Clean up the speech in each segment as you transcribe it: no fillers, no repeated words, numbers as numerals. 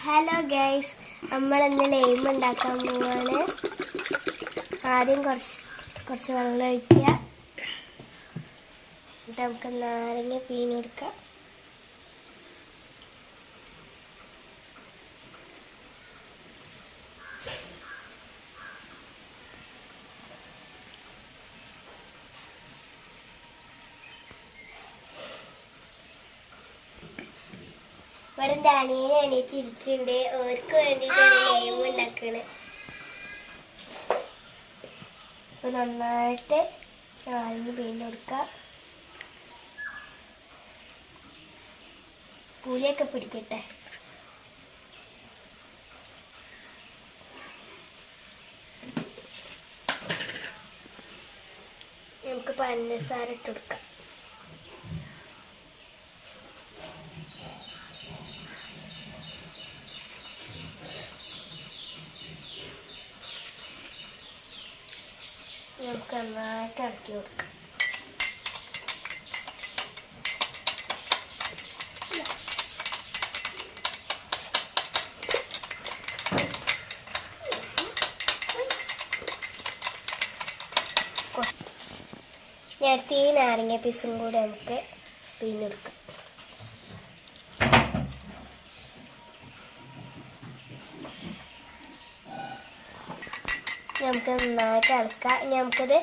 Hello guys, നമ്മളിന്ന് lime ഉണ്ടാക്കാൻ പോവാണ്. ആദ്യം കുറച്ച് വെള്ളം ഒഴിക്കുക. എന്നിട്ട് നമുക്ക് നാരങ്ങ പിഴിഞ്ഞെടുക്കാം. ഇവിടെ എൻ്റെ അനിയനെ എണീച്ചിരിക്കുന്നുണ്ട്. അവർക്ക് വേണ്ടിയിട്ടാണ് ലൈം ഉണ്ടാക്കണത്. അപ്പോൾ നന്നായിട്ട് നാരങ്ങ പിഴിഞ്ഞ് കൊടുക്കാം. പുളിയൊക്കെ പിടിക്കട്ടെ. നമുക്ക് പഞ്ചസാര ഇട്ട് കൊടുക്കാം. നമുക്ക് നന്നായിട്ട് ഇളക്കി കൊടുക്കാം. നേരത്തെ ഈ നാരങ്ങ പീസും കൂടെ നമുക്ക് പിഴിഞ്ഞെടുക്കാം. നമുക്ക് നന്നായിട്ട് ഇളക്കാം. ഇനി നമുക്കത്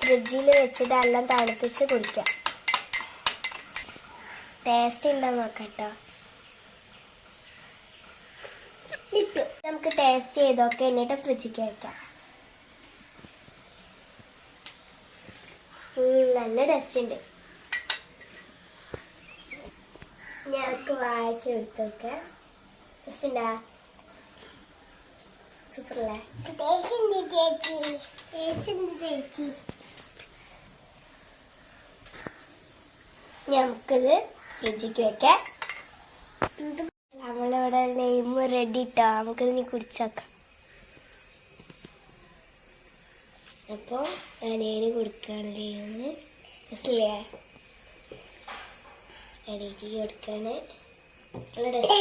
ഫ്രിഡ്ജിൽ വെച്ചിട്ട് എല്ലാം തണുപ്പിച്ച് കുടിക്കാം. ടേസ്റ്റ് ഉണ്ടോന്ന് നോക്കാം കേട്ടോ. നമുക്ക് ടേസ്റ്റ് ചെയ്തൊക്കെ എന്നിട്ട് ഫ്രിഡ്ജിലേക്ക് വെക്കാം. നല്ല ടേസ്റ്റ് ഉണ്ട്. ഞങ്ങൾക്ക് വായിക്ക് എടുത്ത് വെക്കാം. ടേസ്റ്റ് ഉണ്ടാ? സൂപ്പറല്ലേ? നമുക്കിത് ഫ്രിഡ്ജിക്ക് വെക്കാം. നമ്മളിവിടെ ലൈം റെഡി ഇട്ടോ. നമുക്കിതിനി കുടിച്ചേക്കാം. അപ്പോൾ അനിയന് കൊടുക്കുകയാണ് ലൈമിന്. രസമില്ലേ? അനിയക്ക് കൊടുക്കുകയാണ്. നല്ല രസം.